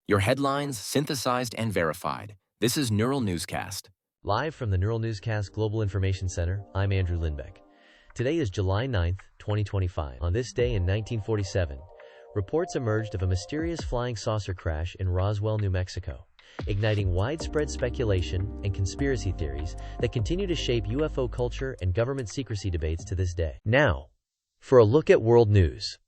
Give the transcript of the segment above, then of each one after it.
Your headlines synthesized and verified. This is Neural Newscast. Live from the Neural Newscast Global Information Center, I'm Andrew Lindbeck. Today is July 9th, 2025. On this day in 1947, reports emerged of a mysterious flying saucer crash in Roswell, New Mexico, igniting widespread speculation and conspiracy theories that continue to shape UFO culture and government secrecy debates to this day. Now, for a look at world news.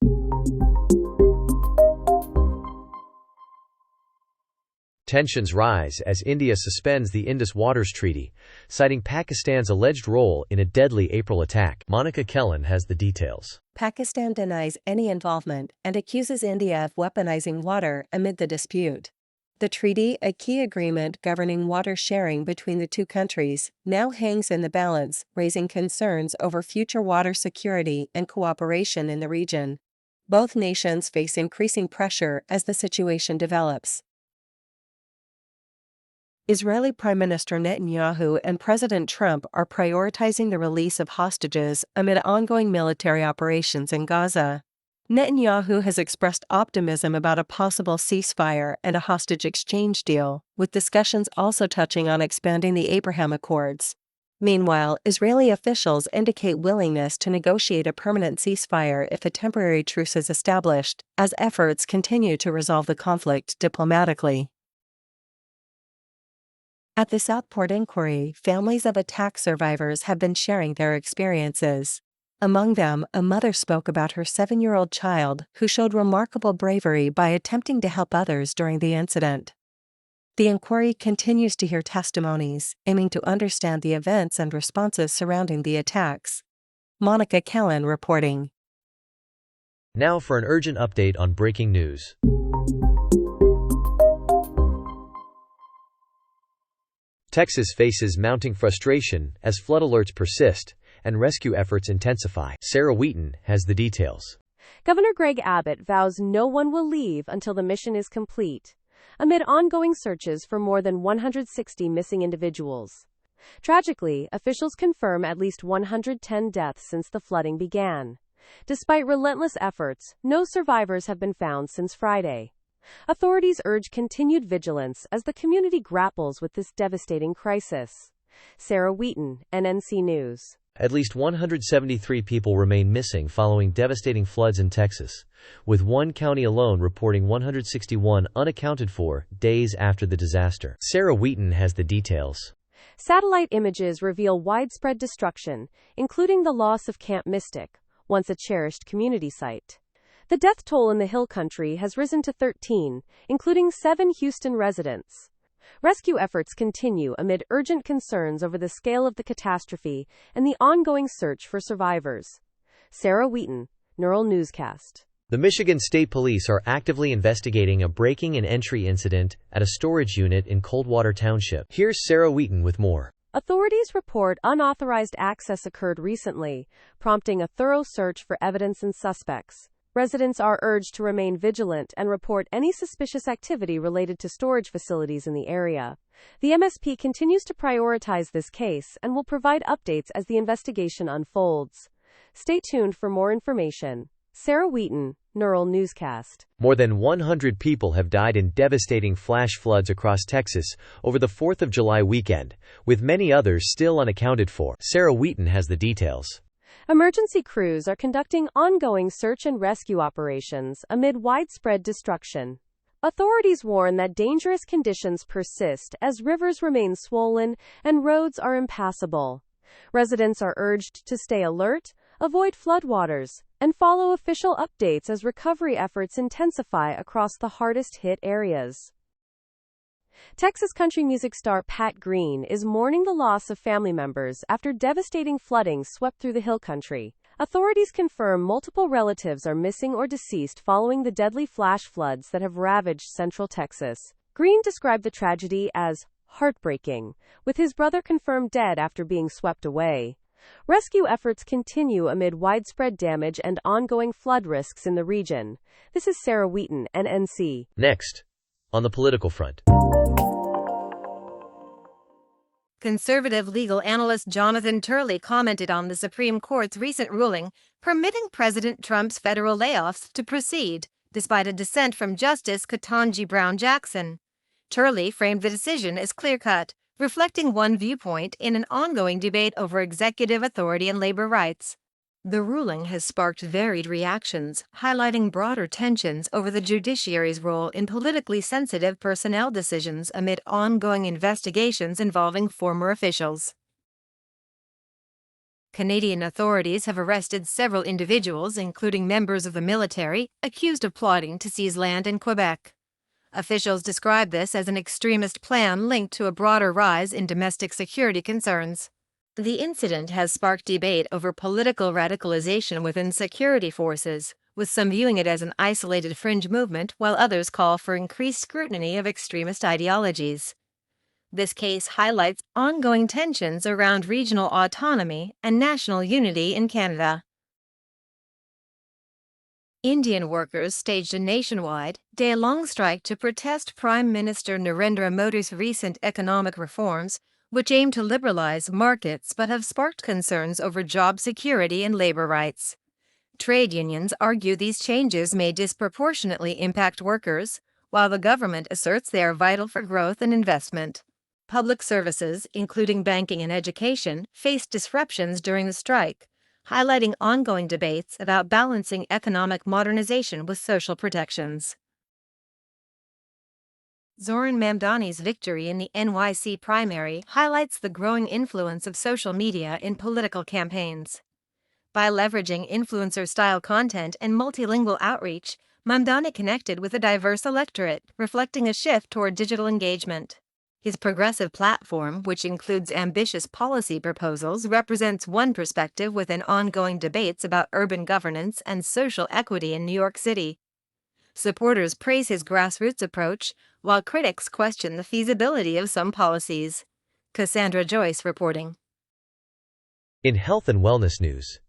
Tensions rise as India suspends the Indus Waters Treaty, citing Pakistan's alleged role in a deadly April attack. Monica Kellen has the details. Pakistan denies any involvement and accuses India of weaponizing water amid the dispute. The treaty, a key agreement governing water sharing between the two countries, now hangs in the balance, raising concerns over future water security and cooperation in the region. Both nations face increasing pressure as the situation develops. Israeli Prime Minister Netanyahu and President Trump are prioritizing the release of hostages amid ongoing military operations in Gaza. Netanyahu has expressed optimism about a possible ceasefire and a hostage exchange deal, with discussions also touching on expanding the Abraham Accords. Meanwhile, Israeli officials indicate willingness to negotiate a permanent ceasefire if a temporary truce is established, as efforts continue to resolve the conflict diplomatically. At the Southport Inquiry, families of attack survivors have been sharing their experiences. Among them, a mother spoke about her 7-year-old child who showed remarkable bravery by attempting to help others during the incident. The inquiry continues to hear testimonies, aiming to understand the events and responses surrounding the attacks. Monica Kellen reporting. Now for an urgent update on breaking news. Texas faces mounting frustration as flood alerts persist and rescue efforts intensify. Sarah Wheaton has the details. Governor Greg Abbott vows no one will leave until the mission is complete, amid ongoing searches for more than 160 missing individuals. Tragically, officials confirm at least 110 deaths since the flooding began. Despite relentless efforts, no survivors have been found since Friday. Authorities urge continued vigilance as the community grapples with this devastating crisis. Sarah Wheaton, NNC News. At least 173 people remain missing following devastating floods in Texas, with one county alone reporting 161 unaccounted for days after the disaster. Sarah Wheaton has the details. Satellite images reveal widespread destruction, including the loss of Camp Mystic, once a cherished community site. The death toll in the Hill Country has risen to 13, including 7 Houston residents. Rescue efforts continue amid urgent concerns over the scale of the catastrophe and the ongoing search for survivors. Sarah Wheaton, Neural Newscast. The Michigan State Police are actively investigating a breaking and entry incident at a storage unit in Coldwater Township. Here's Sarah Wheaton with more. Authorities report unauthorized access occurred recently, prompting a thorough search for evidence and suspects. Residents are urged to remain vigilant and report any suspicious activity related to storage facilities in the area. The MSP continues to prioritize this case and will provide updates as the investigation unfolds. Stay tuned for more information. Sarah Wheaton, Neural Newscast. More than 100 people have died in devastating flash floods across Texas over the 4th of July weekend, with many others still unaccounted for. Sarah Wheaton has the details. Emergency crews are conducting ongoing search and rescue operations amid widespread destruction. Authorities warn that dangerous conditions persist as rivers remain swollen and roads are impassable. Residents are urged to stay alert, avoid floodwaters, and follow official updates as recovery efforts intensify across the hardest-hit areas. Texas country music star Pat Green is mourning the loss of family members after devastating flooding swept through the Hill Country. Authorities confirm multiple relatives are missing or deceased following the deadly flash floods that have ravaged central Texas. Green described the tragedy as heartbreaking, with his brother confirmed dead after being swept away. Rescue efforts continue amid widespread damage and ongoing flood risks in the region. This is Sarah Wheaton, NNC. Next, on the political front. Conservative legal analyst Jonathan Turley commented on the Supreme Court's recent ruling permitting President Trump's federal layoffs to proceed, despite a dissent from Justice Ketanji Brown Jackson. Turley framed the decision as clear-cut, reflecting one viewpoint in an ongoing debate over executive authority and labor rights. The ruling has sparked varied reactions, highlighting broader tensions over the judiciary's role in politically sensitive personnel decisions amid ongoing investigations involving former officials. Canadian authorities have arrested several individuals, including members of the military, accused of plotting to seize land in Quebec. Officials describe this as an extremist plan linked to a broader rise in domestic security concerns. The incident has sparked debate over political radicalization within security forces, with some viewing it as an isolated fringe movement while others call for increased scrutiny of extremist ideologies. This case highlights ongoing tensions around regional autonomy and national unity in Canada. Indian workers staged a nationwide, day-long strike to protest Prime Minister Narendra Modi's recent economic reforms, which aim to liberalize markets but have sparked concerns over job security and labor rights. Trade unions argue these changes may disproportionately impact workers, while the government asserts they are vital for growth and investment. Public services, including banking and education, faced disruptions during the strike, highlighting ongoing debates about balancing economic modernization with social protections. Zoran Mamdani's victory in the NYC primary highlights the growing influence of social media in political campaigns. By leveraging influencer-style content and multilingual outreach, Mamdani connected with a diverse electorate, reflecting a shift toward digital engagement. His progressive platform, which includes ambitious policy proposals, represents one perspective within ongoing debates about urban governance and social equity in New York City. Supporters praise his grassroots approach, while critics question the feasibility of some policies. Cassandra Joyce reporting. In health and wellness news,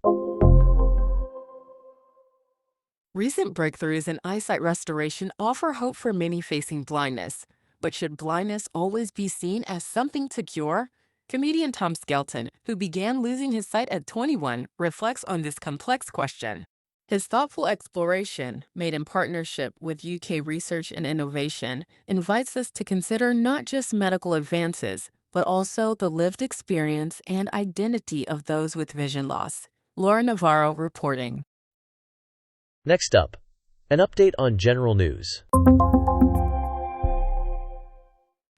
recent breakthroughs in eyesight restoration offer hope for many facing blindness. But should blindness always be seen as something to cure? Comedian Tom Skelton, who began losing his sight at 21, reflects on this complex question. His thoughtful exploration, made in partnership with UK Research and Innovation, invites us to consider not just medical advances, but also the lived experience and identity of those with vision loss. Laura Navarro reporting. next up, an update on general news.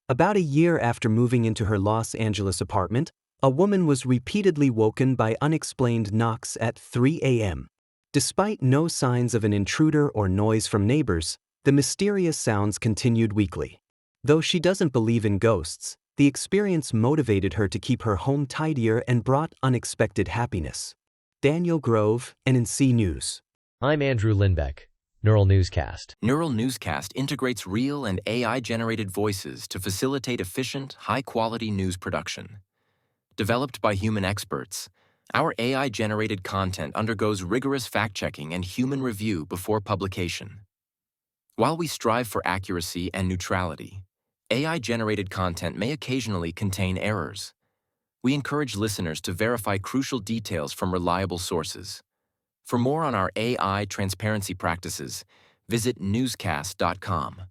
About a year after moving into her Los Angeles apartment, a woman was repeatedly woken by unexplained knocks at 3 a.m. Despite no signs of an intruder or noise from neighbors, the mysterious sounds continued weekly. Though she doesn't believe in ghosts, the experience motivated her to keep her home tidier and brought unexpected happiness. Daniel Grove, NNC News. I'm Andrew Lindbeck. Neural Newscast. Neural Newscast integrates real and AI-generated voices to facilitate efficient, high-quality news production. Developed by human experts, our AI-generated content undergoes rigorous fact-checking and human review before publication. While we strive for accuracy and neutrality, AI-generated content may occasionally contain errors. We encourage listeners to verify crucial details from reliable sources. For more on our AI transparency practices, visit newscast.com.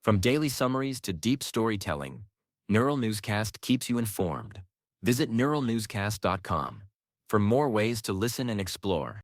From daily summaries to deep storytelling, Neural Newscast keeps you informed. Visit neuralnewscast.com for more ways to listen and explore.